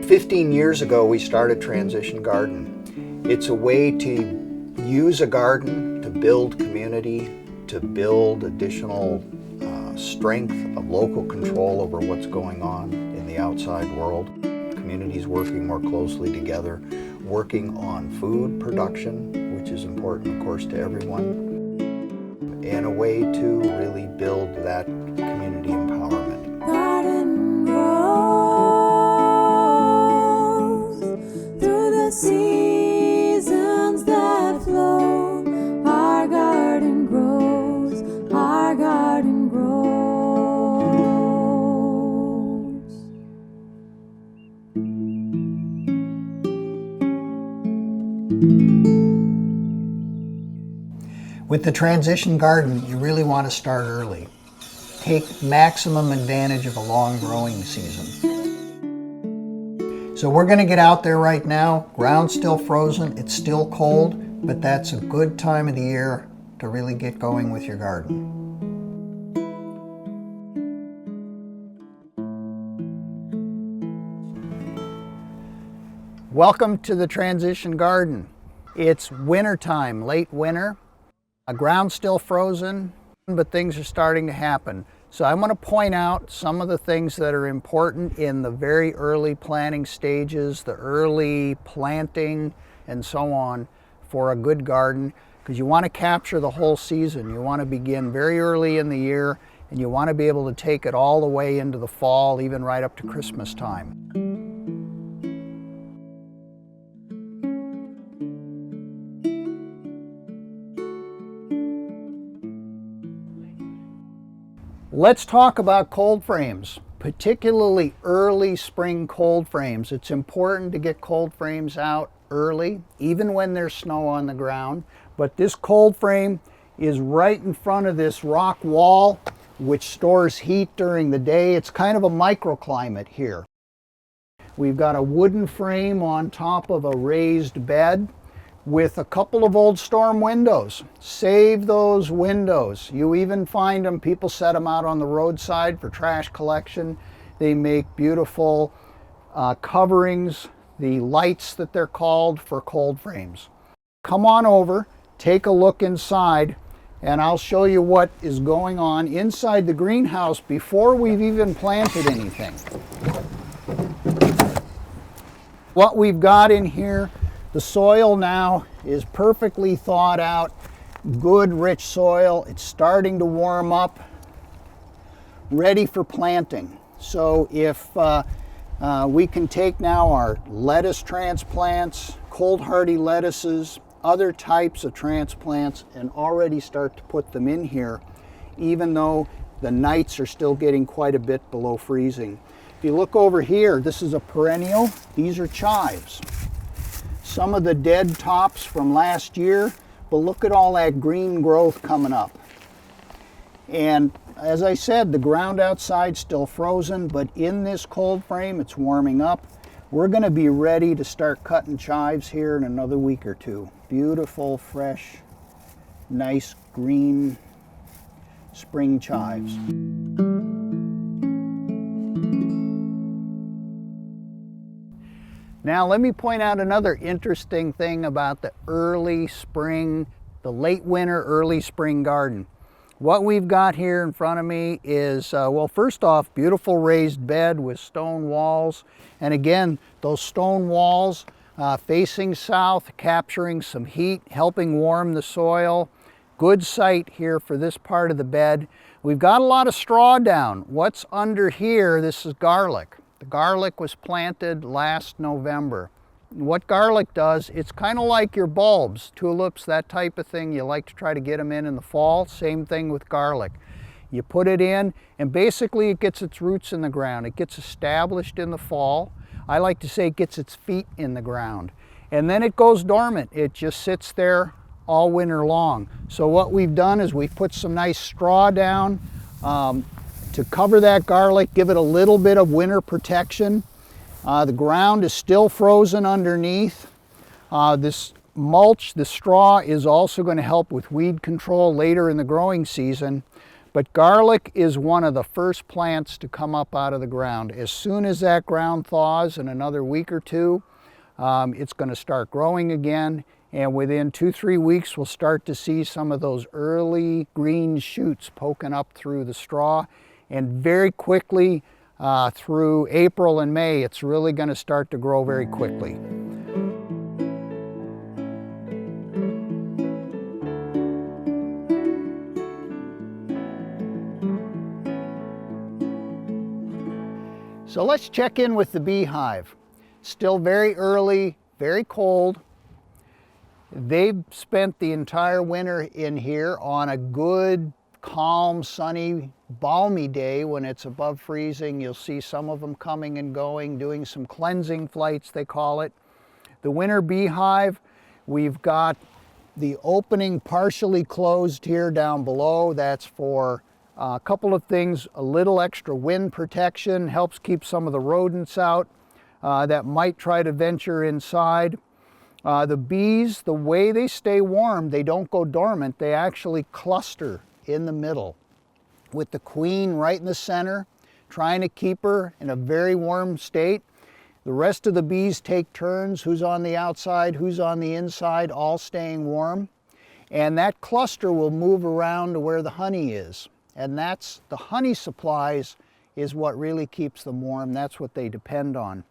15 years ago, we started Transition Garden. It's a way to use a garden to build community, to build additional strength of local control over what's going on in the outside world. Communities working more closely together, working on food production, which is important, of course, to everyone, and a way to really build that community empowerment. Garden grows through the seasons that flow. Our garden grows, our garden grows. With the Transition Garden, you really want to start early. Take maximum advantage of a long growing season. So we're going to get out there right now. Ground's still frozen, it's still cold, but that's a good time of the year to really get going with your garden. Welcome to the Transition Garden. It's winter time, late winter. The ground's still frozen, but things are starting to happen. So I'm going to point out some of the things that are important in the very early planting stages, the early planting and so on for a good garden, because you want to capture the whole season. You want to begin very early in the year, and you want to be able to take it all the way into the fall, even right up to Christmas time. Let's talk about cold frames, particularly early spring cold frames. It's important to get cold frames out early, even when there's snow on the ground. But this cold frame is right in front of this rock wall, which stores heat during the day. It's kind of a microclimate here. We've got a wooden frame on top of a raised bed with a couple of old storm windows. Save those windows. You even find them, people set them out on the roadside for trash collection. They make beautiful coverings, the lights that they're called, for cold frames. Come on over, take a look inside, and I'll show you what is going on inside the greenhouse before we've even planted anything. What we've got in here, the soil now is perfectly thawed out, good rich soil. It's starting to warm up, ready for planting. So if we can take now our lettuce transplants, cold hardy lettuces, other types of transplants, and already start to put them in here, even though the nights are still getting quite a bit below freezing. If you look over here, this is a perennial. These are chives. Some of the dead tops from last year, but look at all that green growth coming up. And as I said, the ground outside still frozen, but in this cold frame, it's warming up. We're going to be ready to start cutting chives here in another week or two. Beautiful, fresh, nice green spring chives. Now let me point out another interesting thing about the early spring, the late winter, early spring garden. What we've got here in front of me is, well, first off, beautiful raised bed with stone walls. And again, those stone walls facing south, capturing some heat, helping warm the soil. Good site here for this part of the bed. We've got a lot of straw down. What's under here, this is garlic. The garlic was planted last November. What garlic does, it's kind of like your bulbs, tulips, that type of thing. You like to try to get them in the fall. Same thing with garlic. You put it in, and basically it gets its roots in the ground. It gets established in the fall. I like to say it gets its feet in the ground. And then it goes dormant. It just sits there all winter long. So what we've done is we've put some nice straw down to cover that garlic, give it a little bit of winter protection. The ground is still frozen underneath. This mulch, the straw, is also going to help with weed control later in the growing season. But garlic is one of the first plants to come up out of the ground. As soon as that ground thaws in another week or two, it's going to start growing again. And within 2-3 weeks, we'll start to see some of those early green shoots poking up through the straw. And very quickly, through April and May, it's really going to start to grow very quickly. So let's check in with the beehive. Still very early, very cold. They've spent the entire winter in here on a good, calm, sunny, balmy day when it's above freezing. You'll see some of them coming and going, doing some cleansing flights, they call it. The winter beehive, we've got the opening partially closed here down below. That's for a couple of things. A little extra wind protection helps keep some of the rodents out that might try to venture inside. The bees, the way they stay warm, they don't go dormant. They actually cluster in the middle with the queen right in the center, trying to keep her in a very warm state. The rest of the bees take turns, who's on the outside, who's on the inside, all staying warm. And that cluster will move around to where the honey is. And that's the honey supplies is what really keeps them warm. That's what they depend on.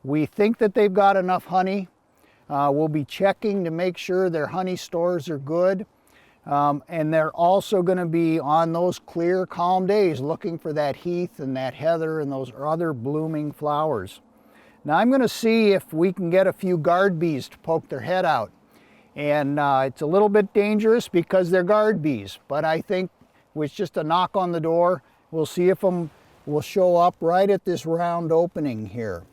We think that they've got enough honey. We'll be checking to make sure their honey stores are good. And they're also going to be on those clear, calm days looking for that heath and that heather and those other blooming flowers. Now I'm going to see if we can get a few guard bees to poke their head out. And it's a little bit dangerous because they're guard bees, but I think with just a knock on the door, we'll see if them will show up right at this round opening here.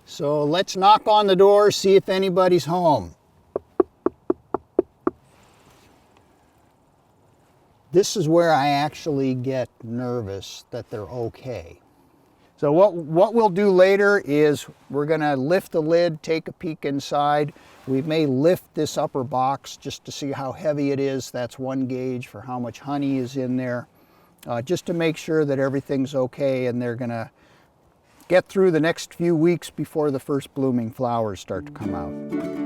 So let's knock on the door, see if anybody's home. This is where I actually get nervous that they're okay. So what we'll do later is we're going to lift the lid, take a peek inside. We may lift this upper box just to see how heavy it is. That's one gauge for how much honey is in there, just to make sure that everything's okay and they're going to get through the next few weeks before the first blooming flowers start to come out.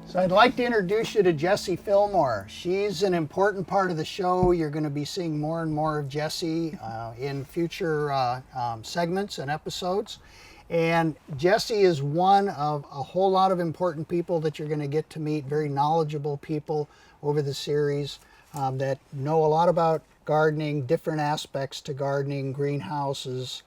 So I'd like to introduce you to Jessie Fillmore. She's an important part of the show. You're going to be seeing more and more of Jessie in future segments and episodes. And Jessie is one of a whole lot of important people that you're going to get to meet, very knowledgeable people over the series that know a lot about gardening, different aspects to gardening, greenhouses,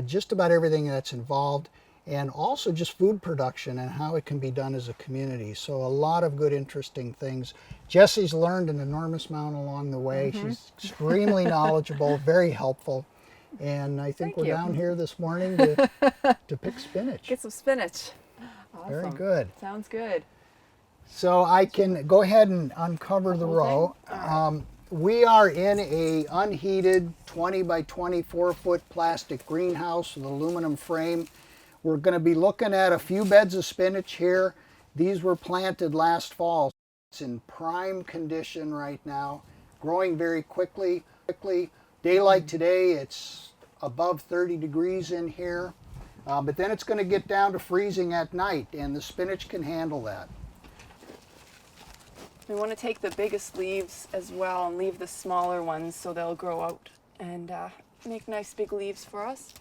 just about everything that's involved. And also just food production and how it can be done as a community. So a lot of good, interesting things. Jessie's learned an enormous amount along the way. She's extremely knowledgeable, very helpful. And I think we're down here this morning to pick spinach. Get some spinach. Awesome. Very good. Sounds good. So I can go ahead and uncover the row. We are in a unheated 20 by 24 foot plastic greenhouse with aluminum frame. We're going to be looking at a few beds of spinach here. These were planted last fall. It's in prime condition right now, growing very quickly. Daylight today, it's above 30 degrees in here, but then it's going to get down to freezing at night, and the spinach can handle that. We want to take the biggest leaves as well and leave the smaller ones so they'll grow out and make nice big leaves for us.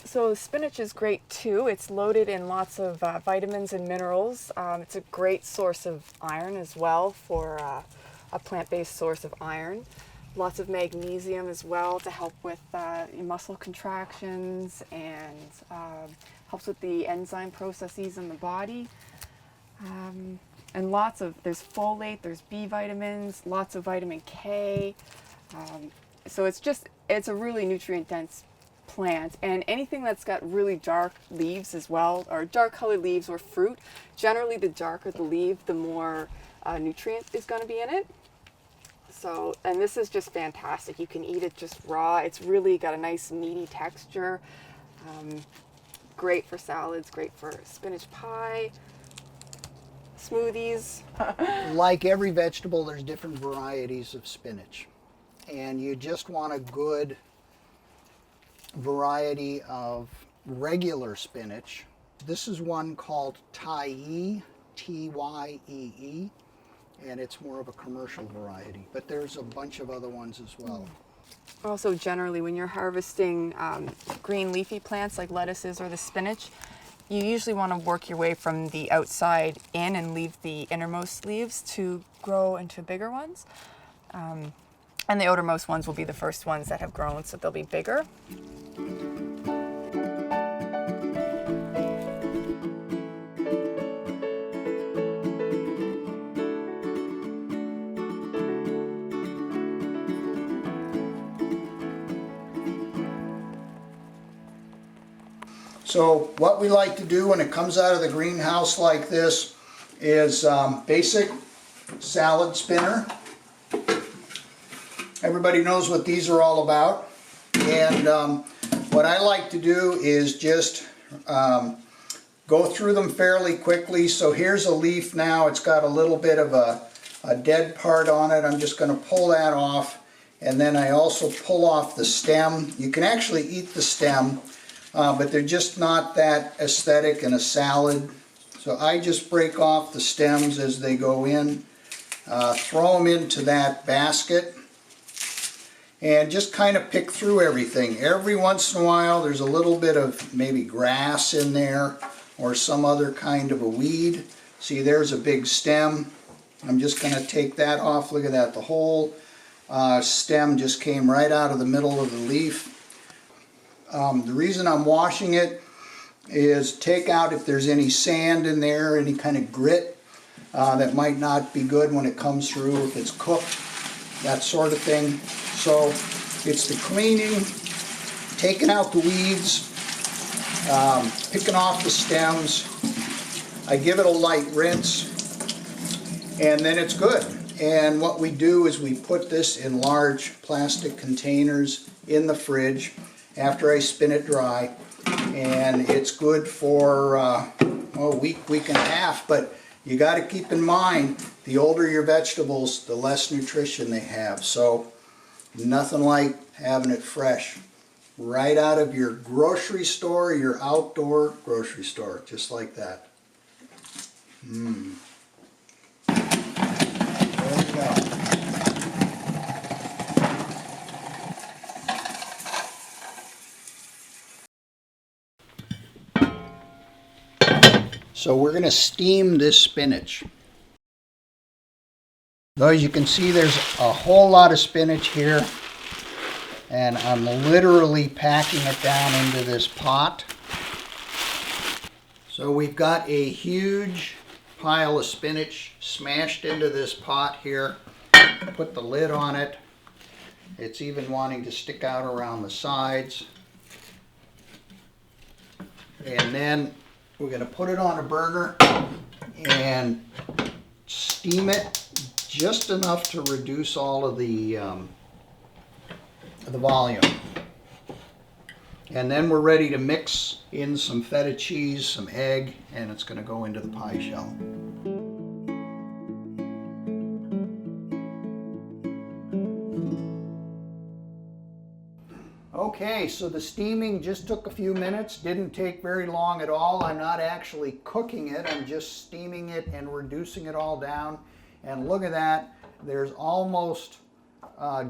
So spinach is great too. It's loaded in lots of vitamins and minerals. It's a great source of iron as well for a plant-based source of iron. Lots of magnesium as well to help with muscle contractions and helps with the enzyme processes in the body. And there's folate, there's B vitamins, lots of vitamin K. So it's a really nutrient dense plant. And anything that's got really dark leaves as well, or dark colored leaves or fruit, generally the darker the leaf, the more nutrient is going to be in it. So, and this is just fantastic. You can eat it just raw. It's really got a nice meaty texture. Great for salads, great for spinach pie, smoothies. Like every vegetable, there's different varieties of spinach. And you just want a good variety of regular spinach. This is one called Tyee, Tyee, and it's more of a commercial variety. But there's a bunch of other ones as well. Also, generally, when you're harvesting green leafy plants like lettuces or the spinach, you usually want to work your way from the outside in and leave the innermost leaves to grow into bigger ones. And the outermost ones will be the first ones that have grown, so they'll be bigger. So what we like to do when it comes out of the greenhouse like this is basic salad spinner. Everybody knows what these are all about. And what I like to do is just go through them fairly quickly. So here's a leaf now. It's got a little bit of a dead part on it. I'm just going to pull that off. And then I also pull off the stem. You can actually eat the stem, but they're just not that aesthetic in a salad. So I just break off the stems as they go in, throw them into that basket, and just kind of pick through everything. Every once in a while there's a little bit of maybe grass in there or some other kind of a weed. See, there's a big stem. I'm just going to take that off. Look at that. The whole stem just came right out of the middle of the leaf. The reason I'm washing it is take out if there's any sand in there, any kind of grit that might not be good when it comes through, if it's cooked, that sort of thing. So it's the cleaning, taking out the weeds, picking off the stems. I give it a light rinse, and then it's good. And what we do is we put this in large plastic containers in the fridge after I spin it dry, and it's good for a week, week and a half. But you got to keep in mind, the older your vegetables, the less nutrition they have. So nothing like having it fresh right out of your grocery store, your outdoor grocery store, just like that. There we go. So we're going to steam this spinach. So as you can see, there's a whole lot of spinach here, and I'm literally packing it down into this pot. So we've got a huge pile of spinach smashed into this pot here. Put the lid on it. It's even wanting to stick out around the sides. And then we're going to put it on a burner and steam it just enough to reduce all of the volume. And then we're ready to mix in some feta cheese, some egg, and it's going to go into the pie shell. Okay, so the steaming just took a few minutes, didn't take very long at all. I'm not actually cooking it, I'm just steaming it and reducing it all down. And look at that, there's almost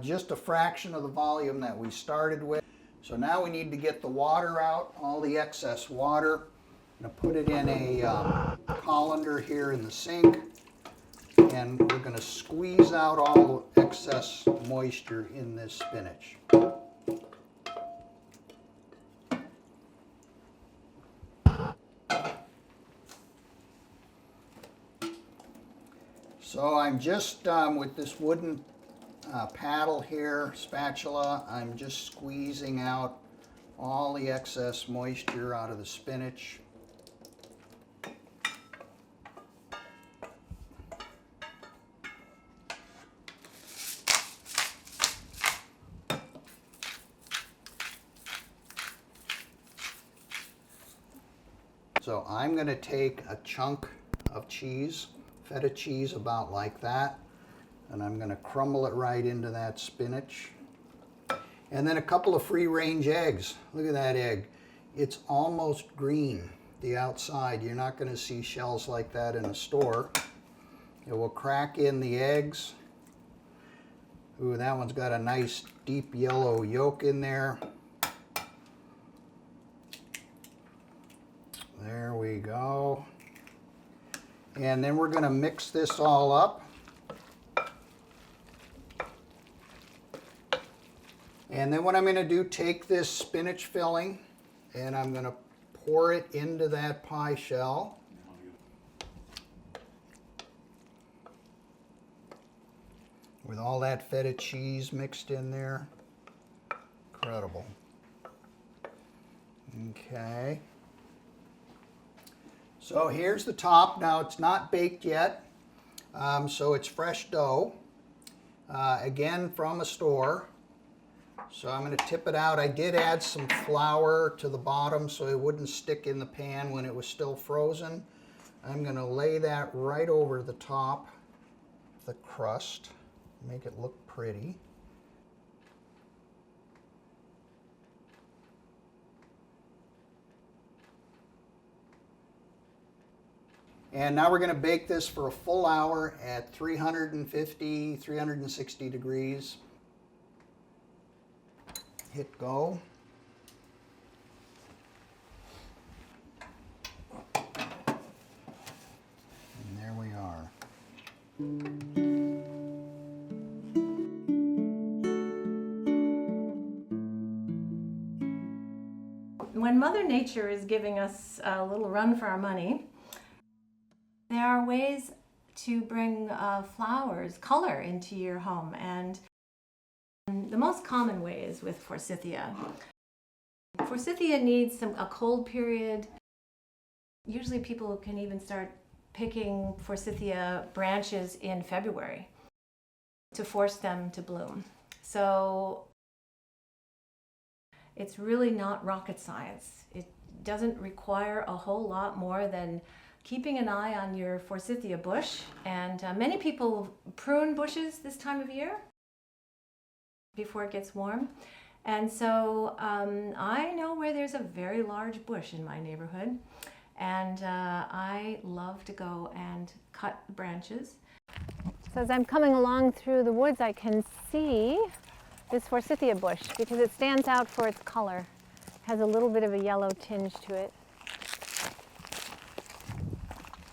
just a fraction of the volume that we started with. So now we need to get the water out, all the excess water. I'm going to put it in a colander here in the sink, and we're going to squeeze out all the excess moisture in this spinach. So I'm just with this wooden paddle here, spatula, I'm just squeezing out all the excess moisture out of the spinach. So I'm going to take a chunk of cheese, feta cheese about like that, and I'm going to crumble it right into that spinach. And then a couple of free-range eggs. Look at that egg. It's almost green, the outside. You're not going to see shells like that in a store. It will crack in the eggs. Ooh, that one's got a nice deep yellow yolk in there. There we go. And then we're going to mix this all up. And then what I'm going to do, take this spinach filling and I'm going to pour it into that pie shell. With all that feta cheese mixed in there. Incredible. Okay. So here's the top. Now it's not baked yet, so it's fresh dough, again from a store. So I'm going to tip it out. I did add some flour to the bottom so it wouldn't stick in the pan when it was still frozen. I'm going to lay that right over the top of the crust, make it look pretty. And now we're going to bake this for a full hour at 350, 360 degrees. Hit go. And there we are. When Mother Nature is giving us a little run for our money, there are ways to bring flowers, color into your home, and the most common way is with forsythia. Forsythia needs a cold period. Usually people can even start picking forsythia branches in February to force them to bloom. So it's really not rocket science. It doesn't require a whole lot more than keeping an eye on your forsythia bush, and many people prune bushes this time of year before it gets warm. And so I know where there's a very large bush in my neighborhood, and I love to go and cut branches. So as I'm coming along through the woods, I can see this forsythia bush because it stands out for its color. It has a little bit of a yellow tinge to it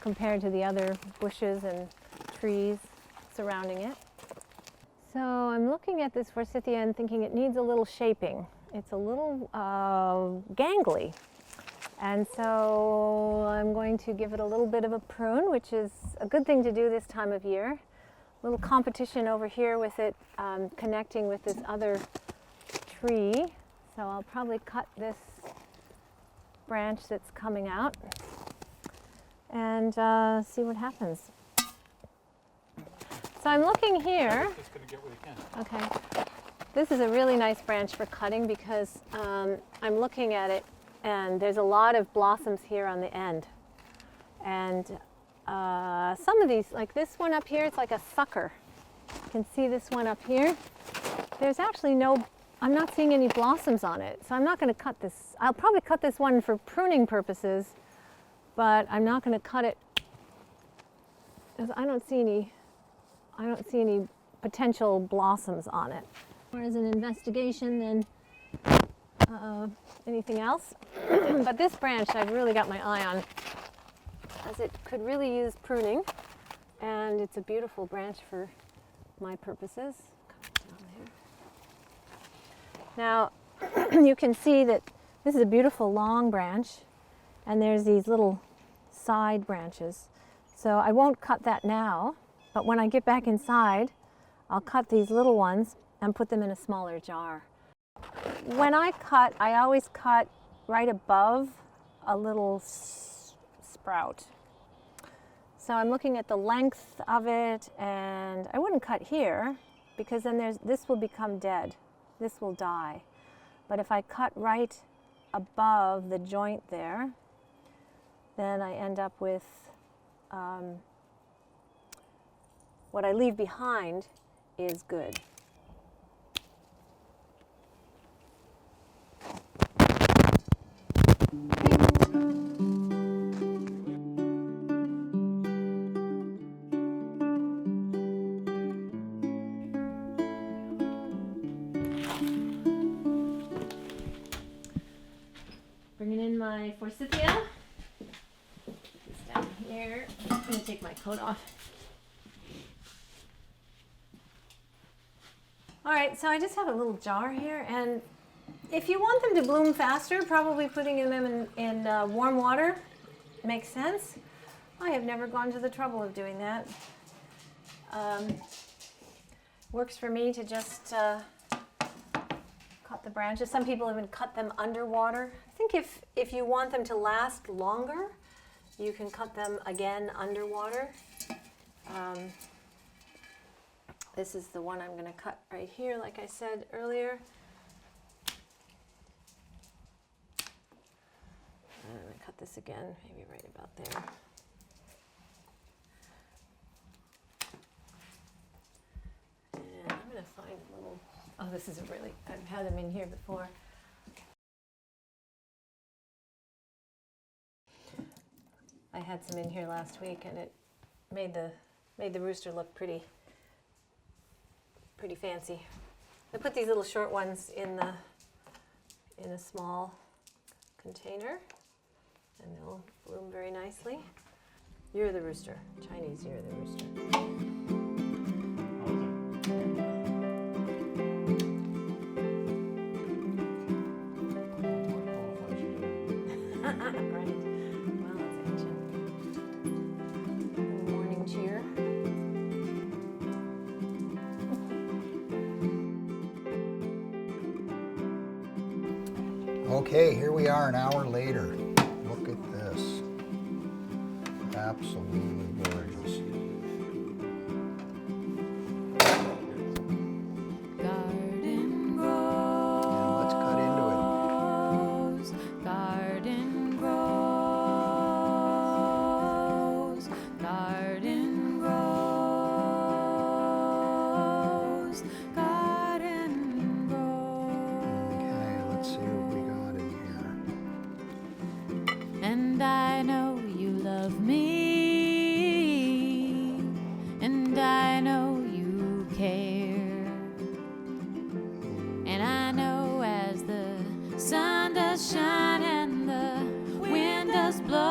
compared to the other bushes and trees surrounding it. So I'm looking at this forsythia and thinking it needs a little shaping. It's a little gangly. And so I'm going to give it a little bit of a prune, which is a good thing to do this time of year. A little competition over here with it connecting with this other tree. So I'll probably cut this branch that's coming out and see what happens. So I'm looking here. Just gonna get what you can. Okay. This is a really nice branch for cutting because I'm looking at it and there's a lot of blossoms here on the end. And some of these, like this one up here, it's like a sucker. You can see this one up here. There's actually I'm not seeing any blossoms on it. So I'm not going to cut this. I'll probably cut this one for pruning purposes, but I'm not going to cut it because I don't see any potential blossoms on it. More as an investigation than anything else. But this branch I've really got my eye on, as it could really use pruning, and it's a beautiful branch for my purposes. Now you can see that this is a beautiful long branch, and there's these little side branches. So I won't cut that now. But when I get back inside, I'll cut these little ones and put them in a smaller jar. When I cut, I always cut right above a little sprout. So I'm looking at the length of it, and I wouldn't cut here because then this will become dead. This will die. But if I cut right above the joint there, then I end up with what I leave behind is good. Bringing in my forsythia. It's down here. I'm going to take my coat off. All right, so I just have a little jar here, and if you want them to bloom faster, probably putting them in warm water makes sense. I have never gone to the trouble of doing that. Works for me to just cut the branches. Some people even cut them underwater. I think if you want them to last longer, you can cut them again underwater. This is the one I'm going to cut right here, like I said earlier. I'm going to cut this again, maybe right about there. And I'm going to find a little, oh, this is a really, I've had them in here before. I had some in here last week, and it made the rooster look pretty fancy. I put these little short ones in a small container, and they'll bloom very nicely. You're the rooster, Chinese. You're the rooster. Right. Well, it's ancient. Morning cheer. Okay, here we are an hour later. Look at this. Absolutely gorgeous. Garden And let's cut into it. grows, garden grows, garden grows, garden grows. Okay, let's see what we got in here. And I know you love me, and I know you care, and I know as the sun does shine and the wind does blow,